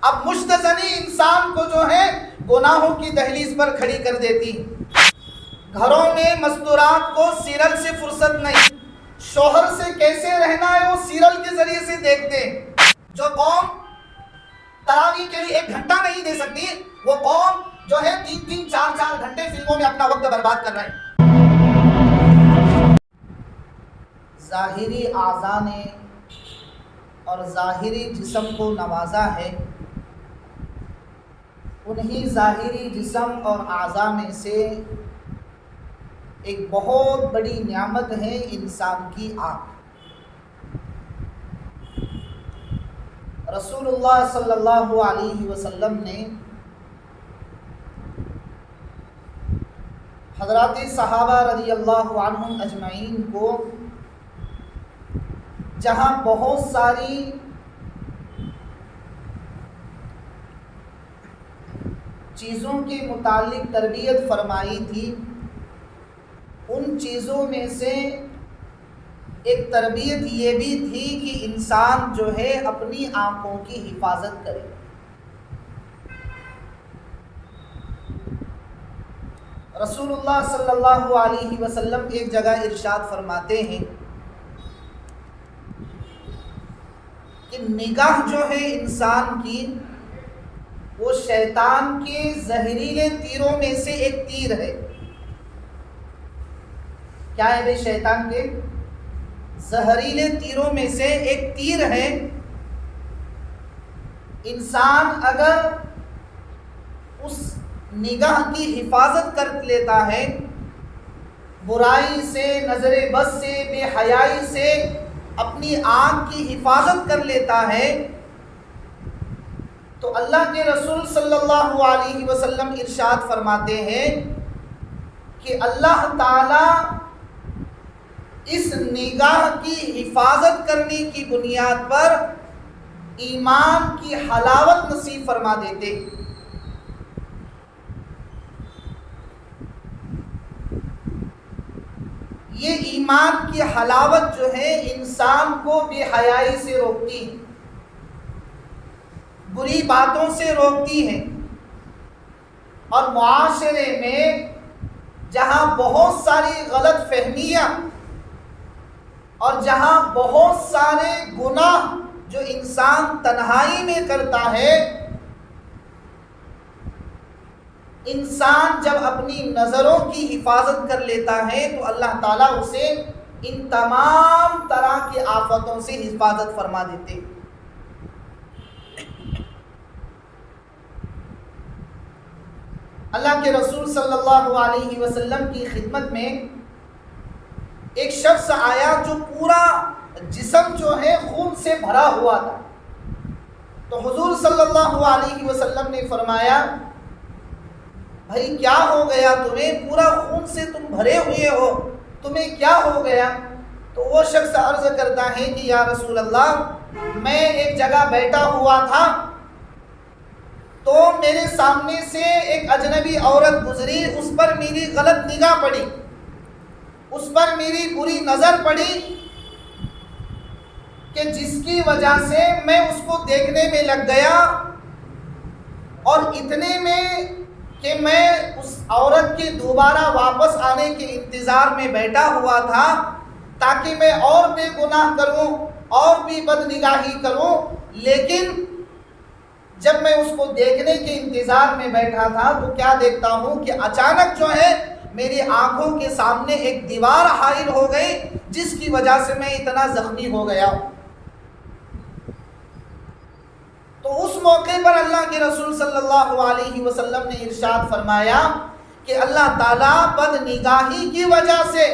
اب مشتزنی انسان کو جو ہے گناہوں کی دہلیز پر کھڑی کر دیتی. گھروں میں مستورات کو سیریل سے فرصت نہیں، شوہر سے کیسے رہنا ہے وہ سیریل کے ذریعے سے دیکھتے ہیں. جو قوم تراویح کے لیے 1 گھنٹہ نہیں دے سکتی، وہ قوم جو ہے 3-3 4-4 گھنٹے فلموں میں اپنا وقت برباد کر رہے ہیں. ظاہری اعضاء نے اور ظاہری جسم کو نوازا ہے. انہی ظاہری جسم اور اعضاء میں سے ایک بہت بڑی نعمت ہے انسان کی آنکھ. رسول اللہ صلی اللہ علیہ وسلم نے حضرات صحابہ رضی اللہ عنہم اجمعین کو جہاں بہت ساری چیزوں کے متعلق تربیت فرمائی تھی، ان چیزوں میں سے ایک تربیت یہ بھی تھی کہ انسان جو ہے اپنی آنکھوں کی حفاظت کرے. رسول اللہ صلی اللہ علیہ وسلم ایک جگہ ارشاد فرماتے ہیں کہ نگاہ جو ہے انسان کی وہ شیطان کے زہریلے تیروں میں سے ایک تیر ہے. کیا ہے بھائی؟ شیطان کے زہریلے تیروں میں سے ایک تیر ہے. انسان اگر اس نگاہ کی حفاظت کر لیتا ہے، برائی سے، نظر بد سے، بے حیائی سے اپنی آنکھ کی حفاظت کر لیتا ہے، تو اللہ کے رسول صلی اللہ علیہ وسلم ارشاد فرماتے ہیں کہ اللہ تعالی اس نگاہ کی حفاظت کرنے کی بنیاد پر ایمان کی حلاوت نصیب فرما دیتے. یہ ایمان کی حلاوت جو ہے انسان کو بے حیائی سے روکتی ہے، بری باتوں سے روکتی ہے، اور معاشرے میں جہاں بہت ساری غلط فہمیاں اور جہاں بہت سارے گناہ جو انسان تنہائی میں کرتا ہے، انسان جب اپنی نظروں کی حفاظت کر لیتا ہے تو اللہ تعالیٰ اسے ان تمام طرح کی آفتوں سے حفاظت فرما دیتے. اللہ کے رسول صلی اللہ علیہ وسلم کی خدمت میں ایک شخص آیا جو پورا جسم جو ہے خون سے بھرا ہوا تھا. تو حضور صلی اللہ علیہ وسلم نے فرمایا، بھائی کیا ہو گیا تمہیں؟ پورا خون سے تم بھرے ہوئے ہو، تمہیں کیا ہو گیا؟ تو وہ شخص عرض کرتا ہے کہ یا رسول اللہ، میں ایک جگہ بیٹھا ہوا تھا تو میرے سامنے سے ایک اجنبی عورت گزری، اس پر میری غلط نگاہ پڑی، اس پر میری بری نظر پڑی کہ جس کی وجہ سے میں اس کو دیکھنے میں لگ گیا، اور اتنے میں کہ میں اس عورت کے دوبارہ واپس آنے کے انتظار میں بیٹھا ہوا تھا تاکہ میں اور بے گناہ کروں اور بھی بد نگاہی کروں. لیکن جب میں اس کو دیکھنے کے انتظار میں بیٹھا تھا تو کیا دیکھتا ہوں کہ اچانک جو ہے میری آنکھوں کے سامنے ایک دیوار حائل ہو گئی، جس کی وجہ سے میں اتنا زخمی ہو گیا. تو اس موقع پر اللہ کے رسول صلی اللہ علیہ وسلم نے ارشاد فرمایا کہ اللہ تعالیٰ بد نگاہی کی وجہ سے،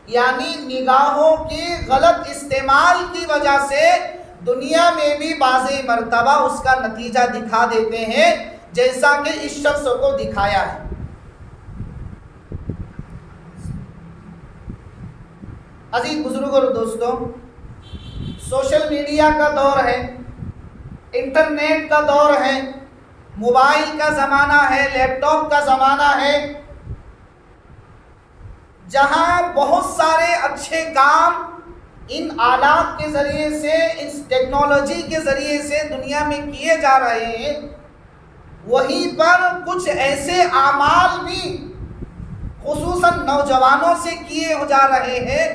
یعنی نگاہوں کے غلط استعمال کی وجہ سے دنیا میں بھی بعض مرتبہ اس کا نتیجہ دکھا دیتے ہیں، جیسا کہ اس شخص کو دکھایا ہے. عزیز بزرگوں اور دوستوں، سوشل میڈیا کا دور ہے، انٹرنیٹ کا دور ہے، موبائل کا زمانہ ہے، لیپ ٹاپ کا زمانہ ہے، جہاں بہت سارے اچھے کام ان آلات کے ذریعے سے، اس ٹیکنالوجی کے ذریعے سے دنیا میں کیے جا رہے ہیں، وہیں پر کچھ ایسے اعمال بھی خصوصاً نوجوانوں سے کیے جا رہے ہیں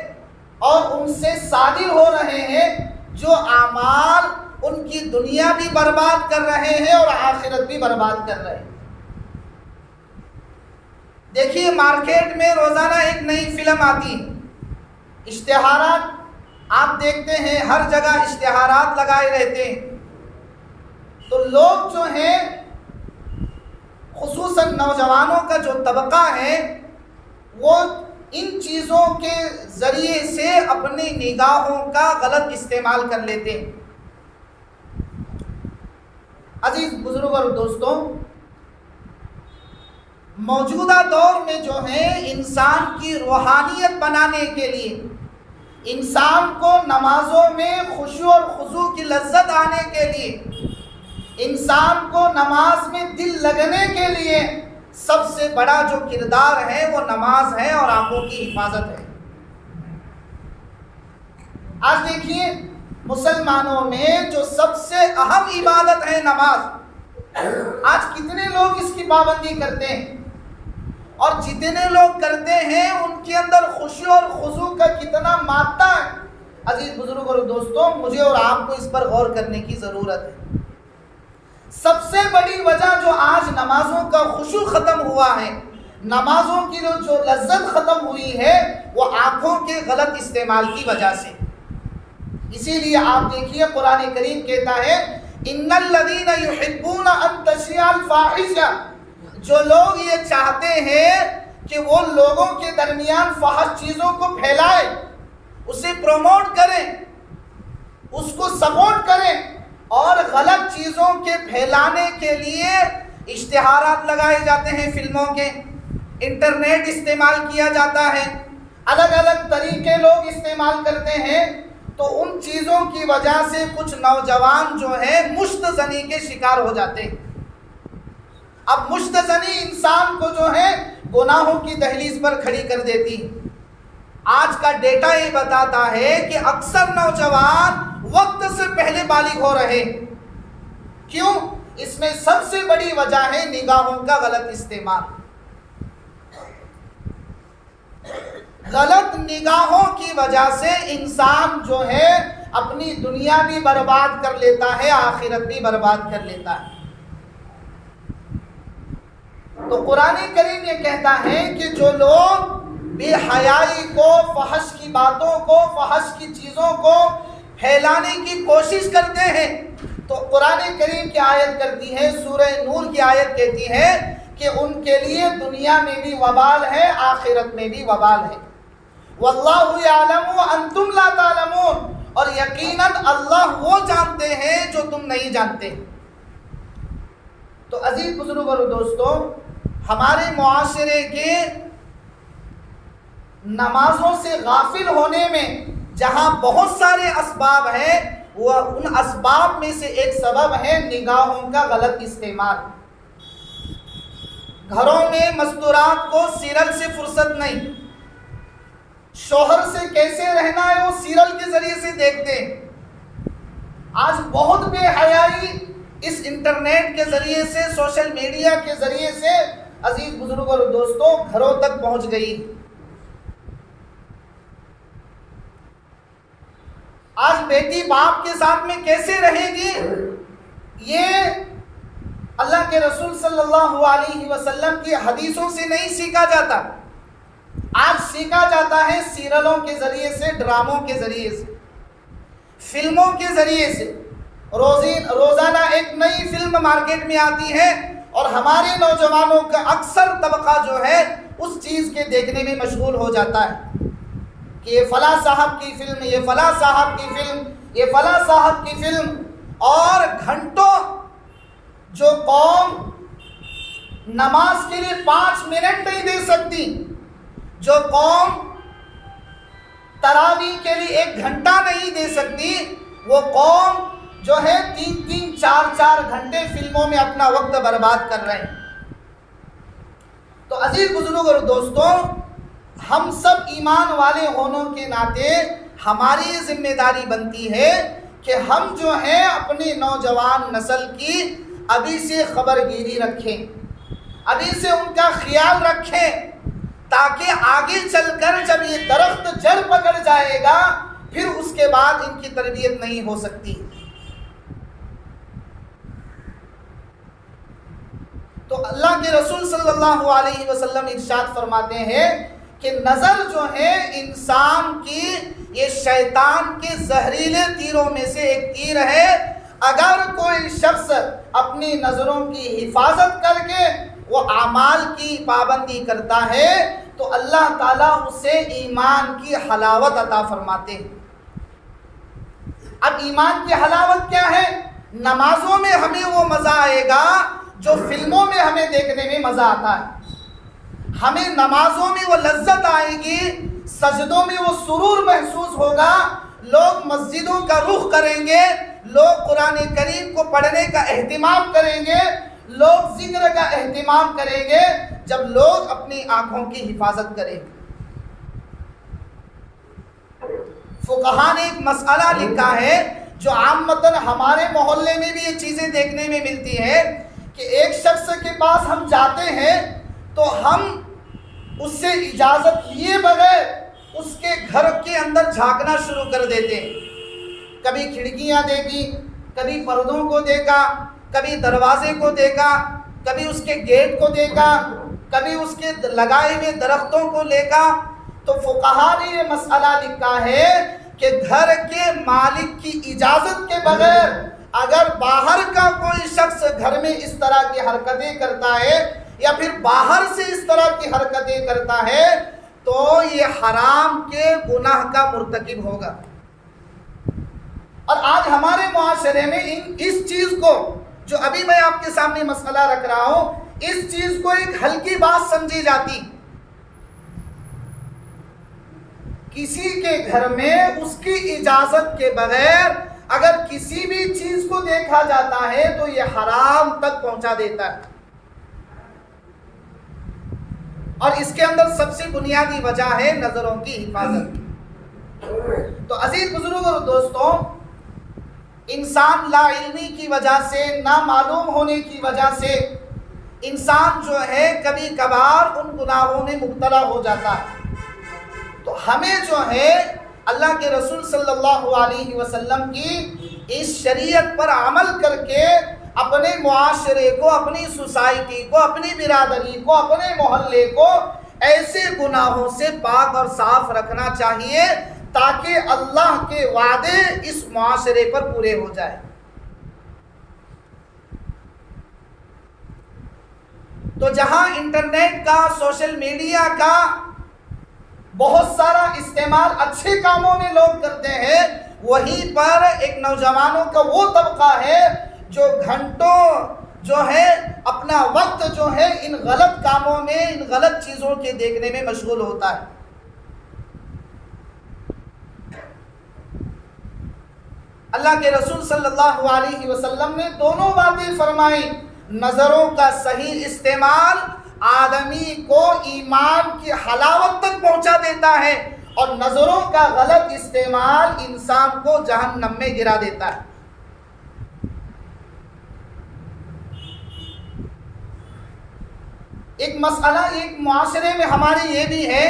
اور ان سے صادر ہو رہے ہیں، جو اعمال ان کی دنیا بھی برباد کر رہے ہیں اور آخرت بھی برباد کر رہے ہیں۔ دیکھیے مارکیٹ میں روزانہ ایک نئی فلم آتی ہے، اشتہارات آپ دیکھتے ہیں، ہر جگہ اشتہارات لگائے رہتے ہیں، تو لوگ جو ہیں خصوصاً نوجوانوں کا جو طبقہ ہے وہ ان چیزوں کے ذریعے سے اپنی نگاہوں کا غلط استعمال کر لیتے ہیں۔ عزیز بزرگ اور دوستوں، موجودہ دور میں جو ہے انسان کی روحانیت بنانے کے لیے، انسان کو نمازوں میں خشوع اور خضوع کی لذت آنے کے لیے، انسان کو نماز میں دل لگنے کے لیے سب سے بڑا جو کردار ہے وہ نماز ہے اور آنکھوں کی حفاظت ہے۔ آج دیکھیے مسلمانوں میں جو سب سے اہم عبادت ہے نماز، آج کتنے لوگ اس کی پابندی کرتے ہیں، اور جتنے لوگ کرتے ہیں ان کے اندر خشوع اور خضوع کا کتنا مادہ ہے۔ عزیز بزرگ اور دوستوں، مجھے اور آپ کو اس پر غور کرنے کی ضرورت ہے۔ سب سے بڑی وجہ جو آج نمازوں کا خشوع ختم ہوا ہے، نمازوں کی جو لذت ختم ہوئی ہے، وہ آنکھوں کے غلط استعمال کی وجہ سے۔ اسی لیے آپ دیکھیے قرآن کریم کہتا ہے ان الذین یحبون ان تشیع الفاحشہ، جو لوگ یہ چاہتے ہیں کہ وہ لوگوں کے درمیان فحش چیزوں کو پھیلائے، اسے پروموٹ کریں، اس کو سپورٹ کریں، اور غلط چیزوں کے پھیلانے کے لیے اشتہارات لگائے جاتے ہیں، فلموں کے، انٹرنیٹ استعمال کیا جاتا ہے، الگ الگ طریقے لوگ استعمال کرتے ہیں، تو ان چیزوں کی وجہ سے کچھ نوجوان جو ہے مشت زنی کے شکار ہو جاتے ہیں۔ اب مشت زنی انسان کو جو ہے گناہوں کی دہلیز پر کھڑی کر دیتی۔ آج کا ڈیٹا یہ بتاتا ہے کہ اکثر نوجوان وقت سے پہلے بالغ ہو رہے۔ کیوں؟ اس میں سب سے بڑی وجہ ہے نگاہوں کا غلط استعمال۔ غلط نگاہوں کی وجہ سے انسان جو ہے اپنی دنیا بھی برباد کر لیتا ہے، آخرت بھی برباد کر لیتا ہے۔ تو قرآن کریم یہ کہتا ہے کہ جو لوگ بے حیائی کو، فحش کی باتوں کو، فحش کی چیزوں کو پھیلانے کی کوشش کرتے ہیں، تو قرآن کریم کی آیت کرتی ہے، سورہ نور کی آیت کہتی ہے کہ ان کے لیے دنیا میں بھی وبال ہے، آخرت میں بھی وبال ہے۔ واللہ یعلم وانتم لا تعلمون، اور یقیناً اللہ وہ جانتے ہیں جو تم نہیں جانتے۔ تو عزیز بزرگ اور دوستوں، ہمارے معاشرے کے نمازوں سے غافل ہونے میں جہاں بہت سارے اسباب ہیں، وہ ان اسباب میں سے ایک سبب ہے نگاہوں کا غلط استعمال۔ گھروں میں مستورات کو سیریل سے فرصت نہیں، شوہر سے کیسے رہنا ہے وہ سیریل کے ذریعے سے دیکھتے ہیں۔ آج بہت بے حیائی اس انٹرنیٹ کے ذریعے سے، سوشل میڈیا کے ذریعے سے عزیز بزرگ اور دوستوں گھروں تک پہنچ گئی۔ آج بیٹی باپ کے ساتھ میں کیسے رہے گی، یہ اللہ کے رسول صلی اللہ علیہ وسلم کی حدیثوں سے نہیں سیکھا جاتا، آج سیکھا جاتا ہے سیریلوں کے ذریعے سے، ڈراموں کے ذریعے سے، فلموں کے ذریعے سے۔ روزانہ ایک نئی فلم مارکیٹ میں آتی ہے اور ہمارے نوجوانوں کا اکثر طبقہ جو ہے اس چیز کے دیکھنے میں مشغول ہو جاتا ہے کہ یہ فلاں صاحب کی فلم، یہ فلاں صاحب کی فلم، یہ فلاں صاحب کی فلم، اور گھنٹوں جو قوم نماز کے لیے 5 منٹ نہیں دے سکتی، جو قوم تراویح کے لیے 1 گھنٹہ نہیں دے سکتی، وہ قوم جو ہے 3-3 4-4 گھنٹے فلموں میں اپنا وقت برباد کر رہے ہیں۔ تو عزیز بزرگ اور دوستوں، ہم سب ایمان والے ہونے کے ناطے ہماری یہ ذمہ داری بنتی ہے کہ ہم جو ہیں اپنی نوجوان نسل کی ابھی سے خبرگیری رکھیں، ابھی سے ان کا خیال رکھیں، تاکہ آگے چل کر جب یہ درخت جڑ پکڑ جائے گا پھر اس کے بعد ان کی تربیت نہیں ہو سکتی۔ تو اللہ کے رسول صلی اللہ علیہ وسلم ارشاد فرماتے ہیں کہ نظر جو ہے انسان کی یہ شیطان کے زہریلے تیروں میں سے ایک تیر ہے۔ اگر کوئی شخص اپنی نظروں کی حفاظت کر کے وہ اعمال کی پابندی کرتا ہے تو اللہ تعالیٰ اسے ایمان کی حلاوت عطا فرماتے ہیں۔ اب ایمان کی حلاوت کیا ہے؟ نمازوں میں ہمیں وہ مزہ آئے گا جو فلموں میں ہمیں دیکھنے میں مزہ آتا ہے، ہمیں نمازوں میں وہ لذت آئے گی، سجدوں میں وہ سرور محسوس ہوگا، لوگ مسجدوں کا رخ کریں گے، لوگ قرآن کریم کو پڑھنے کا اہتمام کریں گے، لوگ ذکر کا اہتمام کریں گے جب لوگ اپنی آنکھوں کی حفاظت کریں گے۔ فقہاء نے ایک مسئلہ لکھا ہے جو عامتاً ہمارے محلے میں بھی یہ چیزیں دیکھنے میں ملتی ہے کہ ایک شخص کے پاس ہم جاتے ہیں تو ہم اس سے اجازت لیے بغیر اس کے گھر کے اندر جھانکنا شروع کر دیتے ہیں۔ کبھی کھڑکیاں دیکھی، کبھی پردوں کو دیکھا، کبھی دروازے کو دیکھا، کبھی اس کے گیٹ کو دیکھا، کبھی اس کے لگائے ہوئے درختوں کو دیکھا۔ تو فقہاء نے یہ مسئلہ لکھا ہے کہ گھر کے مالک کی اجازت کے بغیر اگر باہر کا کوئی شخص گھر میں اس طرح کی حرکتیں کرتا ہے یا پھر باہر سے اس طرح کی حرکتیں کرتا ہے تو یہ حرام کے گناہ کا مرتکب ہوگا۔ اور آج ہمارے معاشرے میں اس چیز کو جو ابھی میں آپ کے سامنے مسئلہ رکھ رہا ہوں، اس چیز کو ایک ہلکی بات سمجھی جاتی۔ کسی کے گھر میں اس کی اجازت کے بغیر اگر کسی بھی چیز کو دیکھا جاتا ہے تو یہ حرام تک پہنچا دیتا ہے۔ اور اس کے اندر سب سے بنیادی وجہ ہے نظروں کی حفاظت۔ تو عزیز بزرگوں اور دوستوں، انسان لا علمی کی وجہ سے، نا معلوم ہونے کی وجہ سے انسان جو ہے کبھی کبھار ان گناہوں میں مبتلا ہو جاتا ہے۔ تو ہمیں جو ہے اللہ کے رسول صلی اللہ علیہ وسلم کی اس شریعت پر عمل کر کے اپنے معاشرے کو، اپنی سوسائٹی کو، اپنی برادری کو، اپنے محلے کو ایسے گناہوں سے پاک اور صاف رکھنا چاہیے تاکہ اللہ کے وعدے اس معاشرے پر پورے ہو جائیں۔ تو جہاں انٹرنیٹ کا، سوشل میڈیا کا بہت سارا استعمال اچھے کاموں میں لوگ کرتے ہیں، وہیں پر ایک نوجوانوں کا وہ طبقہ ہے جو گھنٹوں جو ہے اپنا وقت جو ہے ان غلط کاموں میں، ان غلط چیزوں کے دیکھنے میں مشغول ہوتا ہے۔ اللہ کے رسول صلی اللہ علیہ وسلم نے دونوں باتیں فرمائی۔ نظروں کا صحیح استعمال آدمی کو ایمان کی حلاوت تک پہنچا دیتا ہے اور نظروں کا غلط استعمال انسان کو جہنم میں گرا دیتا ہے۔ ایک مسئلہ ایک معاشرے میں ہمارے یہ بھی ہے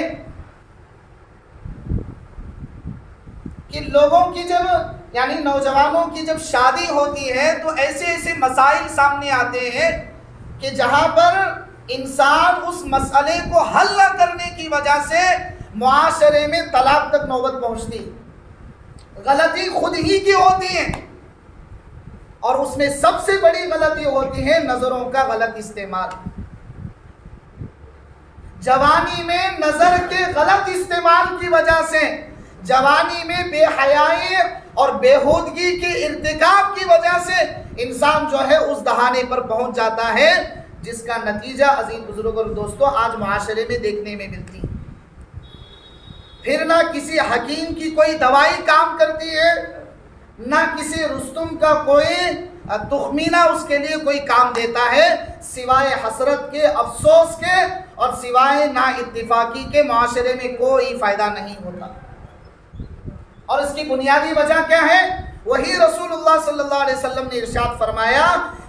کہ لوگوں کی جب یعنی نوجوانوں کی جب شادی ہوتی ہے تو ایسے ایسے مسائل سامنے آتے ہیں کہ جہاں پر انسان اس مسئلے کو حل نہ کرنے کی وجہ سے معاشرے میں طلاق تک نوبت پہنچتی، غلطی خود ہی کی ہوتی ہے، اور اس میں سب سے بڑی غلطی ہوتی ہے نظروں کا غلط استعمال۔ جوانی میں نظر کے غلط استعمال کی وجہ سے، جوانی میں بے حیائی اور بےہودگی کے ارتکاب کی وجہ سے انسان جو ہے اس دہانے پر پہنچ جاتا ہے، جس کا نتیجہ عزیز بزرگ اور دوستوں آج معاشرے میں دیکھنے میں ملتی ہے۔ پھر نہ کسی حکیم کی کوئی دوائی کام کرتی ہے، نہ کسی رستم کا کوئی تخمینہ اس کے لیے کوئی کام دیتا ہے، سوائے حسرت کے، افسوس کے اور سوائے نا اتفاقی کے معاشرے میں کوئی فائدہ نہیں ہوتا۔ اور اس کی بنیادی وجہ کیا ہے؟ وہی رسول اللہ صلی اللہ علیہ وسلم نے ارشاد فرمایا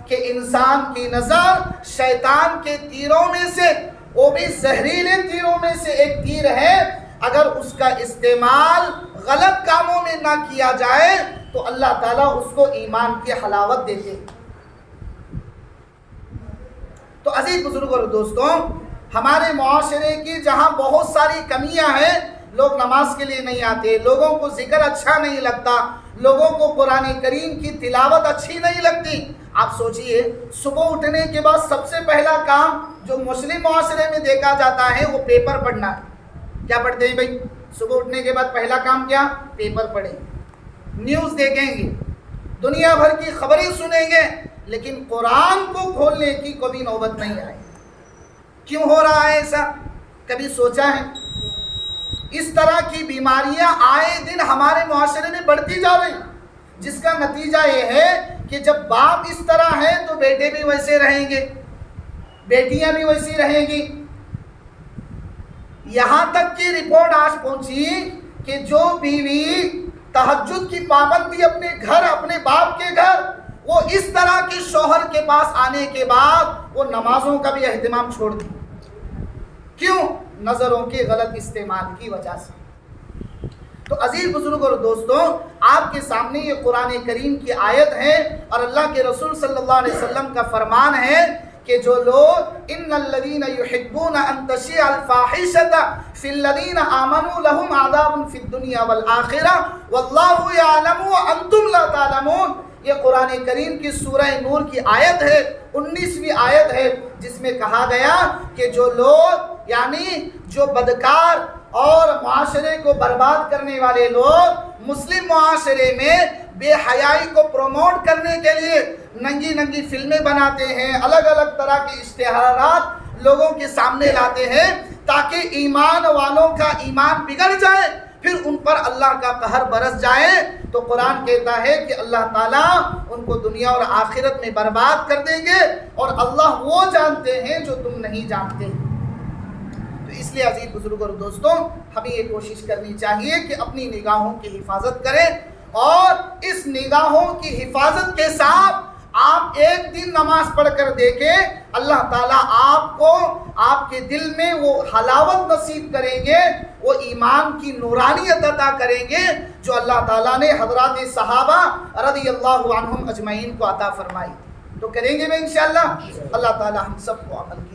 کہ انسان کی نظر شیطان کے تیروں میں سے، وہ بھی زہریلے تیروں میں سے ایک تیر ہے، اگر اس کا استعمال غلط کاموں میں نہ کیا جائے تو اللہ تعالیٰ اس کو ایمان کی حلاوت دیتے ہیں۔ تو عزیز بزرگوں اور دوستوں، ہمارے معاشرے کی جہاں بہت ساری کمیاں ہیں، لوگ نماز کے لیے نہیں آتے، لوگوں کو ذکر اچھا نہیں لگتا، لوگوں کو قرآن کریم کی تلاوت اچھی نہیں لگتی۔ آپ سوچئے، صبح اٹھنے کے بعد سب سے پہلا کام جو مسلم معاشرے میں دیکھا جاتا ہے وہ پیپر پڑھنا ہے۔ کیا پڑھتے ہیں بھائی؟ صبح اٹھنے کے بعد پہلا کام کیا؟ پیپر پڑھیں، نیوز دیکھیں گے، دنیا بھر کی خبریں سنیں گے، لیکن قرآن کو کھولنے کی کبھی نوبت نہیں آئی۔ کیوں ہو رہا ہے ایسا؟ کبھی سوچا ہے؟ اس طرح کی بیماریاں آئے دن ہمارے معاشرے میں بڑھتی جا رہی، جس کا نتیجہ یہ ہے کہ جب باپ اس طرح ہے تو بیٹے بھی ویسے رہیں گے، بیٹیاں بھی ویسی رہیں گی۔ یہاں تک کہ رپورٹ آج پہنچی کہ جو بیوی تہجد کی پابندی اپنے گھر، اپنے باپ کے گھر، وہ اس طرح کے شوہر کے پاس آنے کے بعد وہ نمازوں کا بھی اہتمام چھوڑ دی۔ کیوں؟ نظروں کے غلط استعمال کی وجہ سے۔ تو عزیز بزرگوں اور دوستوں، آپ کے سامنے یہ قرآن کریم کی آیت ہے اور اللہ کے رسول صلی اللہ علیہ وسلم کا فرمان ہے کہ جو لوگ ان الذین یحبون ان تشیع الفاحشۃ فی الذین آمنوا لهم عذاب فی الدنیا والآخرہ واللہ یعلم وانتم لا تعلمون، یہ قرآن کریم کی سورہ نور کی آیت ہے، 19ویں آیت ہے، جس میں کہا گیا کہ جو لوگ، یعنی جو بدکار اور معاشرے کو برباد کرنے والے لوگ مسلم معاشرے میں بے حیائی کو پروموٹ کرنے کے لیے ننگی ننگی فلمیں بناتے ہیں، الگ الگ طرح کے اشتہارات لوگوں کے سامنے لاتے ہیں تاکہ ایمان والوں کا ایمان بگڑ جائے، پھر ان پر اللہ کا قہر برس جائے، تو قرآن کہتا ہے کہ اللہ تعالیٰ ان کو دنیا اور آخرت میں برباد کر دیں گے، اور اللہ وہ جانتے ہیں جو تم نہیں جانتے۔ تو اس لیے عزیز بزرگوں اور دوستوں، ہمیں یہ کوشش کرنی چاہیے کہ اپنی نگاہوں کی حفاظت کریں، اور اس نگاہوں کی حفاظت کے ساتھ آپ ایک دن نماز پڑھ کر دیکھیں، اللہ تعالیٰ آپ کو آپ کے دل میں وہ حلاوت نصیب کریں گے، وہ ایمان کی نورانیت عطا کریں گے جو اللہ تعالیٰ نے حضرات صحابہ رضی اللہ عنہم اجمعین کو عطا فرمائی۔ تو کریں گے میں انشاءاللہ، اللہ تعالیٰ ہم سب کو عمل